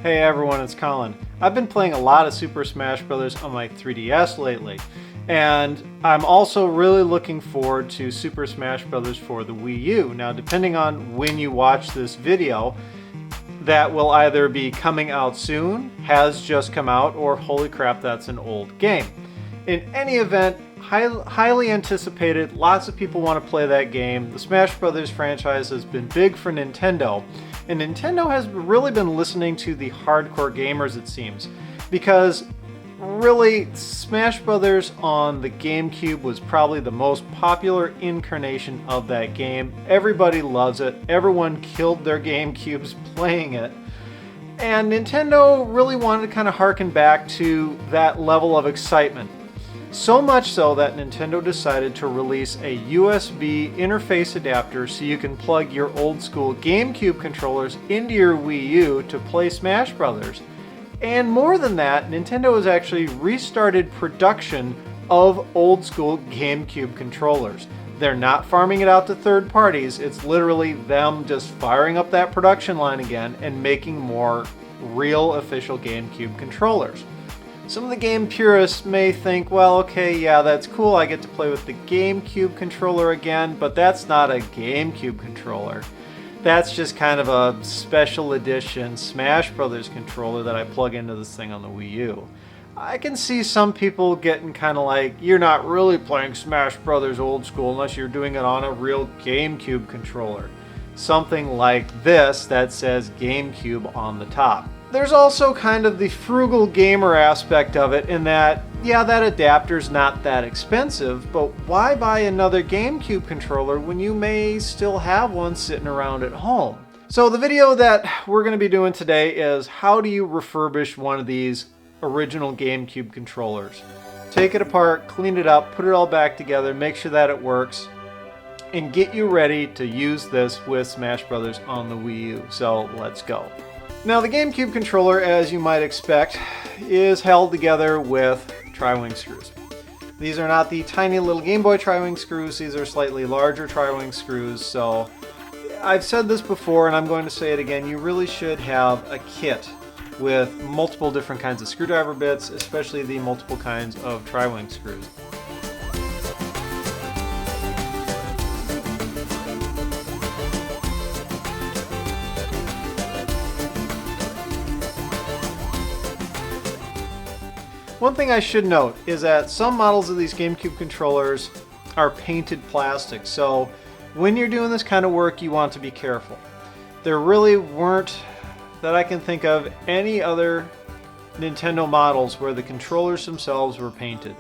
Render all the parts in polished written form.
Hey everyone, it's Colin. I've been playing a lot of Super Smash Bros. On my 3DS lately, and I'm also really looking forward to Super Smash Bros. For the Wii U. Now, depending on when you watch this video, that will either be coming out soon, has just come out, or holy crap, that's an old game. In any event, highly anticipated, lots of people want to play that game. The Smash Bros. Franchise has been big for Nintendo, and Nintendo has really been listening to the hardcore gamers, it seems, because really, Smash Bros. On the GameCube was probably the most popular incarnation of that game. Everybody loves it. Everyone killed their GameCubes playing it. And Nintendo really wanted to kind of harken back to that level of excitement. So much so that Nintendo decided to release a USB interface adapter so you can plug your old school GameCube controllers into your Wii U to play Smash Bros. And more than that, Nintendo has actually restarted production of old school GameCube controllers. They're not farming it out to third parties, it's literally them just firing up that production line again and making more real official GameCube controllers. Some of the game purists may think, well, okay, yeah, that's cool, I get to play with the GameCube controller again, but that's not a GameCube controller. That's just kind of a special edition Smash Bros. Controller that I plug into this thing on the Wii U. I can see some people getting kind of like, you're not really playing Smash Bros. Old school unless you're doing it on a real GameCube controller. Something like this that says GameCube on the top. There's also kind of the frugal gamer aspect of it in that, yeah, that adapter's not that expensive, but why buy another GameCube controller when you may still have one sitting around at home? So the video that we're going to be doing today is how do you refurbish one of these original GameCube controllers? Take it apart, clean it up, put it all back together, make sure that it works, and get you ready to use this with Smash Bros. On the Wii U. So let's go. Now, the GameCube controller, as you might expect, is held together with tri-wing screws. These are not the tiny little Game Boy tri-wing screws, these are slightly larger tri-wing screws, so I've said this before and I'm going to say it again, you really should have a kit with multiple different kinds of screwdriver bits, especially the multiple kinds of tri-wing screws. One thing I should note is that some models of these GameCube controllers are painted plastic, so when you're doing this kind of work you want to be careful. There really weren't, that I can think of, any other Nintendo models where the controllers themselves were painted.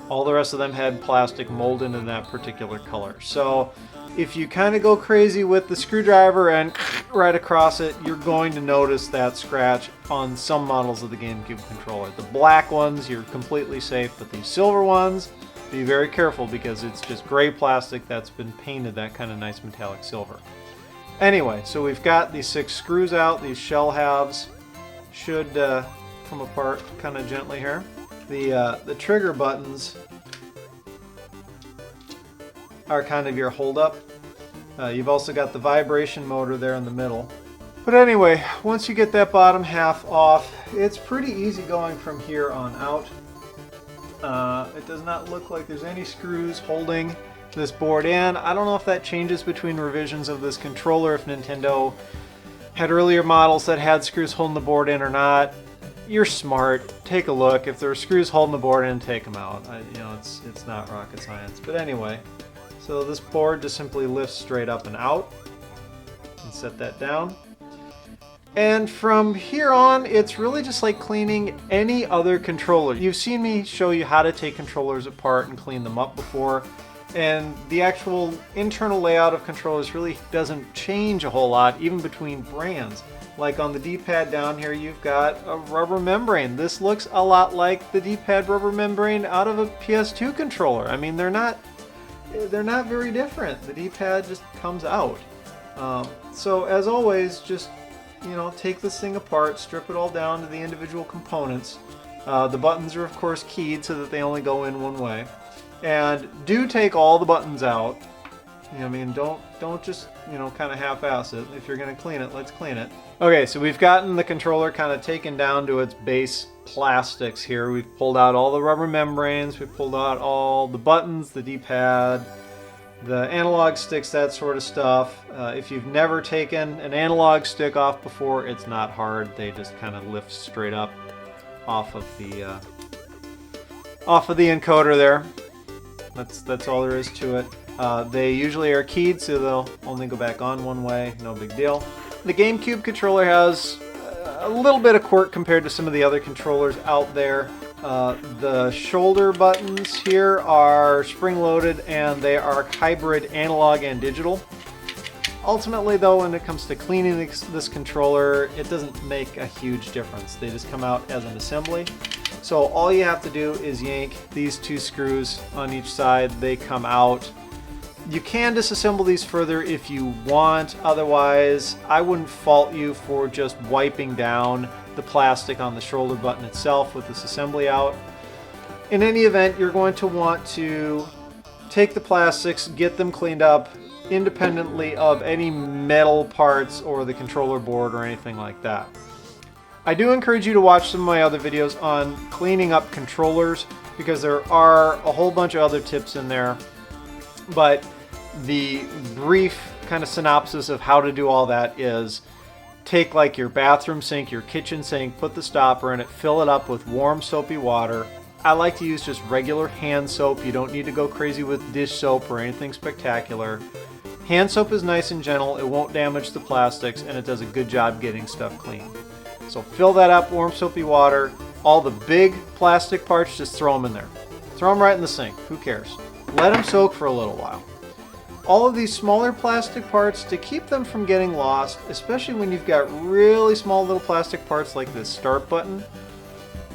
All the rest of them had plastic molded in that particular color. So if you kind of go crazy with the screwdriver and right across it, you're going to notice that scratch on some models of the GameCube controller. The black ones, you're completely safe, but these silver ones, be very careful because it's just gray plastic that's been painted that kind of nice metallic silver. Anyway, so we've got these 6 screws out. These shell halves should come apart kind of gently here. The trigger buttons are kind of your hold-up. You've also got the vibration motor there in the middle. But anyway, once you get that bottom half off, it's pretty easy going from here on out. It does not look like there's any screws holding this board in. I don't know if that changes between revisions of this controller, if Nintendo had earlier models that had screws holding the board in or not. You're smart. Take a look. If there are screws holding the board in, take them out. It's not rocket science. But anyway, so this board just simply lifts straight up and out. And set that down. And from here on, it's really just like cleaning any other controller. You've seen me show you how to take controllers apart and clean them up before. And the actual internal layout of controllers really doesn't change a whole lot, even between brands. Like on the D-pad down here, you've got a rubber membrane. This looks a lot like the D-pad rubber membrane out of a PS2 controller. I mean, they're not very different. The D-pad just comes out. So as always, just take this thing apart, strip it all down to the individual components. The buttons are of course keyed so that they only go in one way. And do take all the buttons out. I mean, don't just, kind of half-ass it. If you're going to clean it, let's clean it. Okay, so we've gotten the controller kind of taken down to its base plastics here. We've pulled out all the rubber membranes, we've pulled out all the buttons, the D-pad, the analog sticks, that sort of stuff. If you've never taken an analog stick off before, it's not hard. They just kind of lift straight up off of the encoder there. That's all there is to it. They usually are keyed, so they'll only go back on one way, no big deal. The GameCube controller has a little bit of quirk compared to some of the other controllers out there. The shoulder buttons here are spring-loaded and they are hybrid analog and digital. Ultimately though, when it comes to cleaning this controller, it doesn't make a huge difference. They just come out as an assembly. So all you have to do is yank these two screws on each side. They come out. You can disassemble these further if you want. Otherwise, I wouldn't fault you for just wiping down the plastic on the shoulder button itself with this assembly out. In any event, you're going to want to take the plastics, get them cleaned up independently of any metal parts or the controller board or anything like that. I do encourage you to watch some of my other videos on cleaning up controllers because there are a whole bunch of other tips in there. But the brief kind of synopsis of how to do all that is take like your bathroom sink, your kitchen sink, put the stopper in it, fill it up with warm soapy water. I like to use just regular hand soap. You don't need to go crazy with dish soap or anything spectacular. Hand soap is nice and gentle, it won't damage the plastics, and it does a good job getting stuff clean. So fill that up, warm soapy water. All the big plastic parts, just throw them in there. Throw them right in the sink, who cares? Let them soak for a little while. All of these smaller plastic parts, to keep them from getting lost, especially when you've got really small little plastic parts like this start button,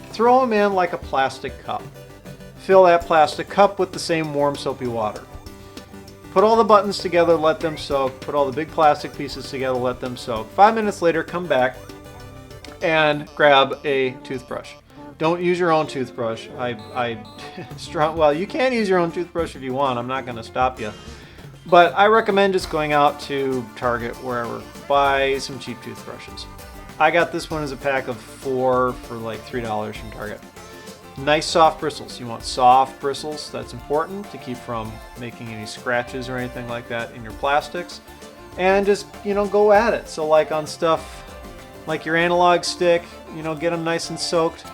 throw them in like a plastic cup. Fill that plastic cup with the same warm soapy water. Put all the buttons together, let them soak. Put all the big plastic pieces together, let them soak. 5 minutes later, come back and grab a toothbrush. Don't use your own toothbrush. Well, you can use your own toothbrush if you want. I'm not going to stop you. But I recommend just going out to Target, wherever, buy some cheap toothbrushes. I got this one as a pack of 4 for like $3 from Target. Nice soft bristles. You want soft bristles. That's important to keep from making any scratches or anything like that in your plastics. And just, go at it. So like on stuff like your analog stick, get them nice and soaked.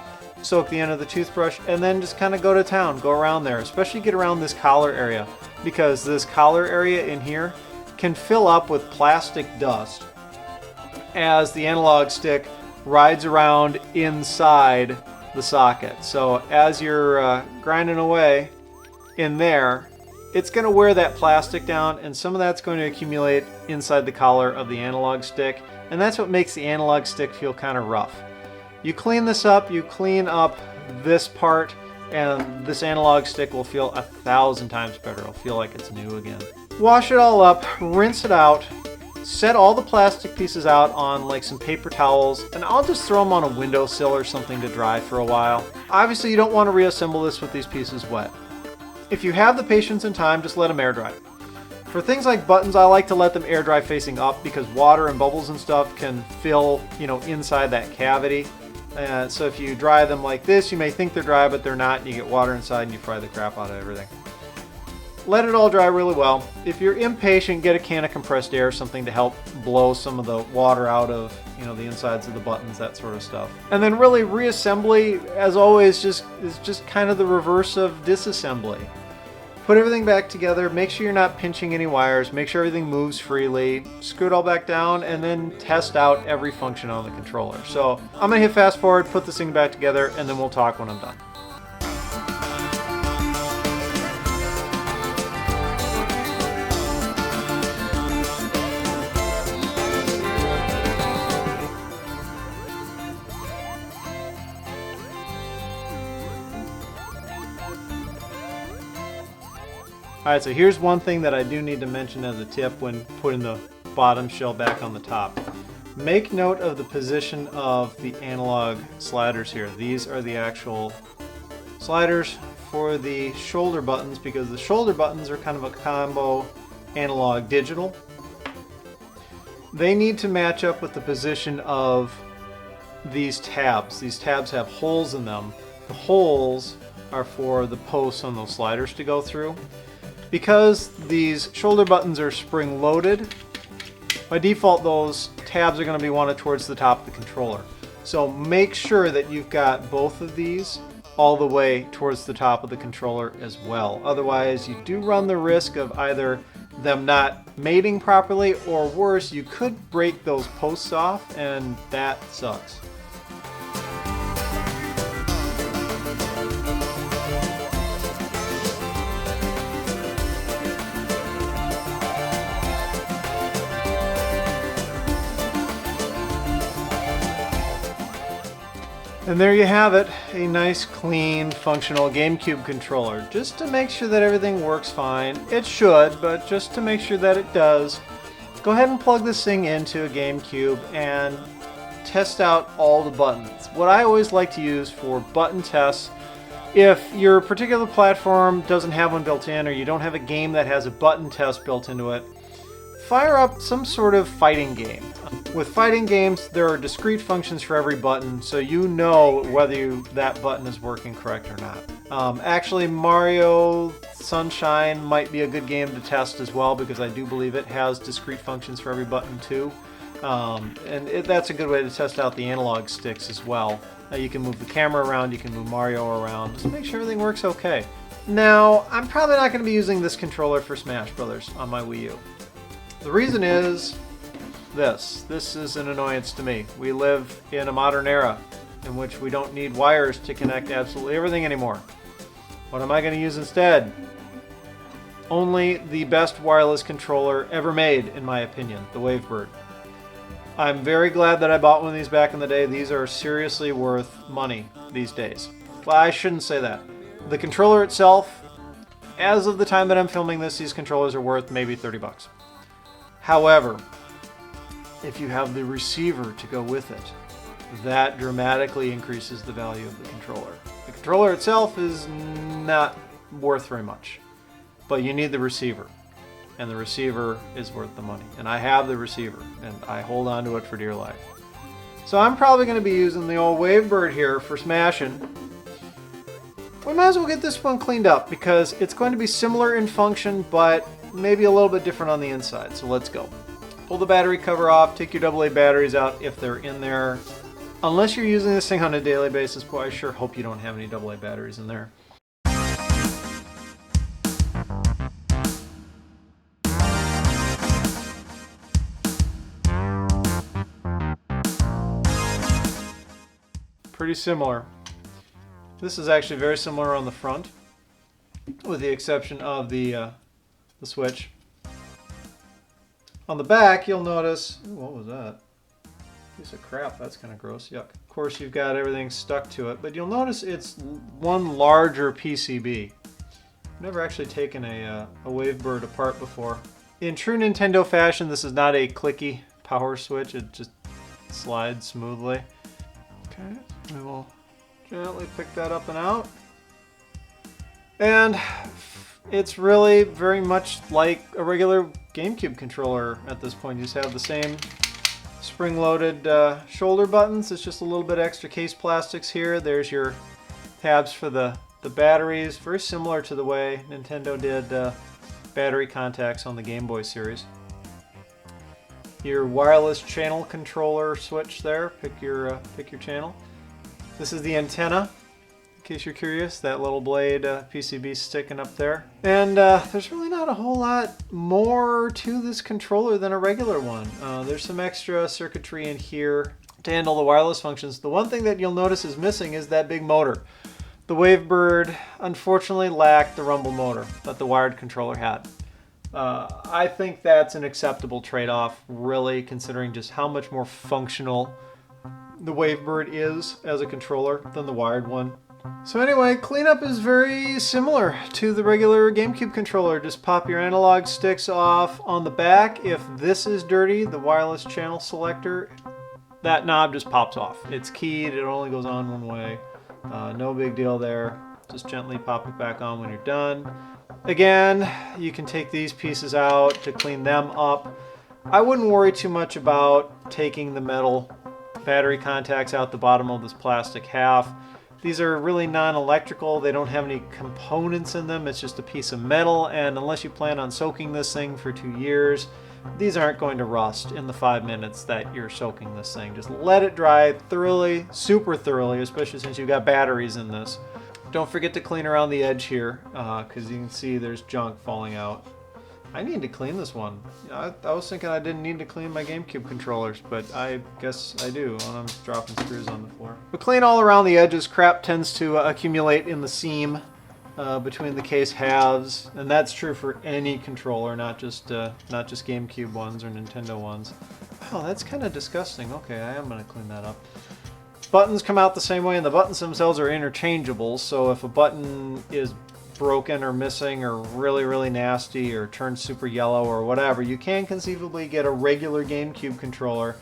Soak the end of the toothbrush and then just kind of go to town. Go around there. Especially get around this collar area, because this collar area in here can fill up with plastic dust as the analog stick rides around inside the socket. So as you're grinding away in there, it's going to wear that plastic down, and some of that's going to accumulate inside the collar of the analog stick, and that's what makes the analog stick feel kind of rough. You clean this up, you clean up this part, and this analog stick will feel 1,000 times better. It'll feel like it's new again. Wash it all up, rinse it out, set all the plastic pieces out on like some paper towels, and I'll just throw them on a windowsill or something to dry for a while. Obviously you don't want to reassemble this with these pieces wet. If you have the patience and time, just let them air dry. For things like buttons, I like to let them air dry facing up because water and bubbles and stuff can fill, inside that cavity. So if you dry them like this, you may think they're dry, but they're not, and you get water inside and you fry the crap out of everything. Let it all dry really well. If you're impatient, get a can of compressed air, something to help blow some of the water out of, the insides of the buttons, that sort of stuff. And then really reassembly, as always, is just kind of the reverse of disassembly. Put everything back together, make sure you're not pinching any wires, make sure everything moves freely, screw it all back down, and then test out every function on the controller. So I'm going to hit fast forward, put this thing back together, and then we'll talk when I'm done. Alright, so here's one thing that I do need to mention as a tip when putting the bottom shell back on the top. Make note of the position of the analog sliders here. These are the actual sliders for the shoulder buttons, because the shoulder buttons are kind of a combo analog digital. They need to match up with the position of these tabs. These tabs have holes in them. The holes are for the posts on those sliders to go through. Because these shoulder buttons are spring-loaded, by default those tabs are going to be wanted towards the top of the controller. So make sure that you've got both of these all the way towards the top of the controller as well. Otherwise, you do run the risk of either them not mating properly, or worse, you could break those posts off, and that sucks. And there you have it, a nice, clean, functional GameCube controller. Just to make sure that everything works fine. It should, but just to make sure that it does, go ahead and plug this thing into a GameCube and test out all the buttons. What I always like to use for button tests, if your particular platform doesn't have one built in, or you don't have a game that has a button test built into it, fire up some sort of fighting game. With fighting games, there are discrete functions for every button, so you know whether that button is working correct or not. Actually, Mario Sunshine might be a good game to test as well, because I do believe it has discrete functions for every button too. That's a good way to test out the analog sticks as well. You can move the camera around, you can move Mario around, just to make sure everything works okay. Now, I'm probably not going to be using this controller for Smash Brothers on my Wii U. The reason is this is an annoyance to me. We live in a modern era in which we don't need wires to connect absolutely everything anymore. What am I going to use instead? Only the best wireless controller ever made, in my opinion, the Wavebird. I'm very glad that I bought one of these back in the day. These are seriously worth money these days. Well, I shouldn't say that. The controller itself, as of the time that I'm filming this, these controllers are worth maybe 30 bucks. However, if you have the receiver to go with it, that dramatically increases the value of the controller. The controller itself is not worth very much, but you need the receiver, and the receiver is worth the money. And I have the receiver, and I hold on to it for dear life. So I'm probably going to be using the old Wavebird here for smashing. We might as well get this one cleaned up, because it's going to be similar in function, but maybe a little bit different on the inside. So let's go. Pull the battery cover off, take your AA batteries out if they're in there. Unless you're using this thing on a daily basis, boy, I sure hope you don't have any AA batteries in there. Pretty similar. This is actually very similar on the front, with the exception of the switch. On the back, you'll notice, ooh, what was that? Piece of crap, that's kind of gross, yuck. Of course, you've got everything stuck to it, but you'll notice it's one larger PCB. I've never actually taken a Wavebird apart before. In true Nintendo fashion, this is not a clicky power switch, it just slides smoothly. Okay, we will gently pick that up and out. And it's really very much like a regular GameCube controller at this point. You just have the same spring-loaded shoulder buttons. It's just a little bit extra case plastics here. There's your tabs for the batteries, very similar to the way Nintendo did battery contacts on the Game Boy series. Your wireless channel controller switch there. Pick your channel. This is the antenna. In case you're curious, that little blade PCB sticking up there. And there's really not a whole lot more to this controller than a regular one. There's some extra circuitry in here to handle the wireless functions. The one thing that you'll notice is missing is that big motor. The Wavebird unfortunately lacked the rumble motor that the wired controller had. I think that's an acceptable trade-off, really, considering just how much more functional the Wavebird is as a controller than the wired one. So anyway, cleanup is very similar to the regular GameCube controller. Just pop your analog sticks off on the back. If this is dirty, the wireless channel selector, that knob just pops off. It's keyed, it only goes on one way. No big deal there. Just gently pop it back on when you're done. Again, you can take these pieces out to clean them up. I wouldn't worry too much about taking the metal battery contacts out the bottom of this plastic half. These are really non-electrical. They don't have any components in them. It's just a piece of metal, and unless you plan on soaking this thing for 2 years, these aren't going to rust in the 5 minutes that you're soaking this thing. Just let it dry thoroughly, super thoroughly, especially since you've got batteries in this. Don't forget to clean around the edge here, because you can see there's junk falling out. I need to clean this one. I was thinking I didn't need to clean my GameCube controllers, but I guess I do when I'm dropping screws on the floor. But clean all around the edges. Crap tends to accumulate in the seam between the case halves, and that's true for any controller, not just GameCube ones or Nintendo ones. Wow, that's kind of disgusting. Okay, I am going to clean that up. Buttons come out the same way, and the buttons themselves are interchangeable, so if a button is broken or missing or really nasty or turned super yellow or whatever, you can conceivably get a regular GameCube controller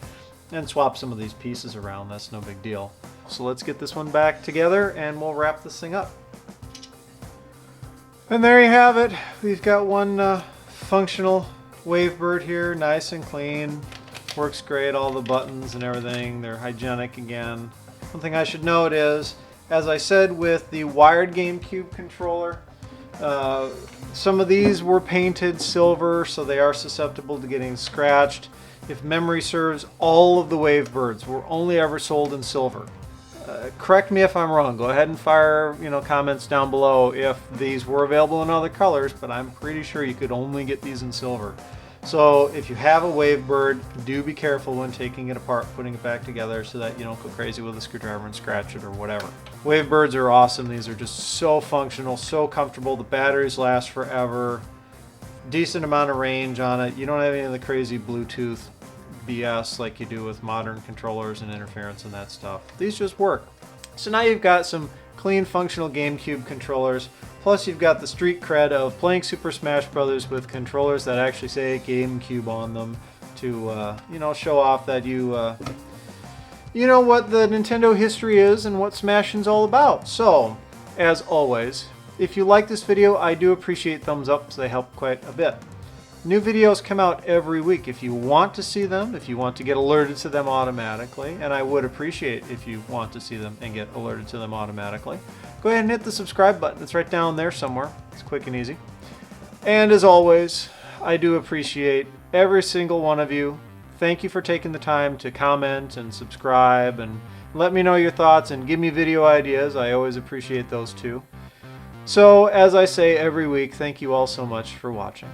and swap some of these pieces around. That's no big deal. So let's get this one back together and we'll wrap this thing up. And there you have it. We've got one functional Wavebird here, nice and clean. Works great, all the buttons and everything, they're hygienic again. One thing I should note is, as I said with the wired GameCube controller, some of these were painted silver, so they are susceptible to getting scratched. If memory serves, all of the Wavebirds were only ever sold in silver. Correct me if I'm wrong. Go ahead and fire comments down below if these were available in other colors, but I'm pretty sure you could only get these in silver. So if you have a Wavebird, do be careful when taking it apart, putting it back together, so that you don't go crazy with a screwdriver and scratch it or whatever. Wavebirds are awesome. These are just so functional, so comfortable. The batteries last forever. Decent amount of range on it. You don't have any of the crazy Bluetooth BS like you do with modern controllers and interference and that stuff. These just work. So now you've got some clean, functional GameCube controllers. Plus you've got the street cred of playing Super Smash Bros. With controllers that actually say GameCube on them to, show off that you know what the Nintendo history is and what smashing's all about. So, as always, if you like this video, I do appreciate thumbs up, so they help quite a bit. New videos come out every week. If you want to see them, if you want to get alerted to them automatically, and I would appreciate if you want to see them and get alerted to them automatically, go ahead and hit the subscribe button. It's right down there somewhere. It's quick and easy. And as always, I do appreciate every single one of you. Thank you for taking the time to comment and subscribe and let me know your thoughts and give me video ideas. I always appreciate those too. So, as I say every week, thank you all so much for watching.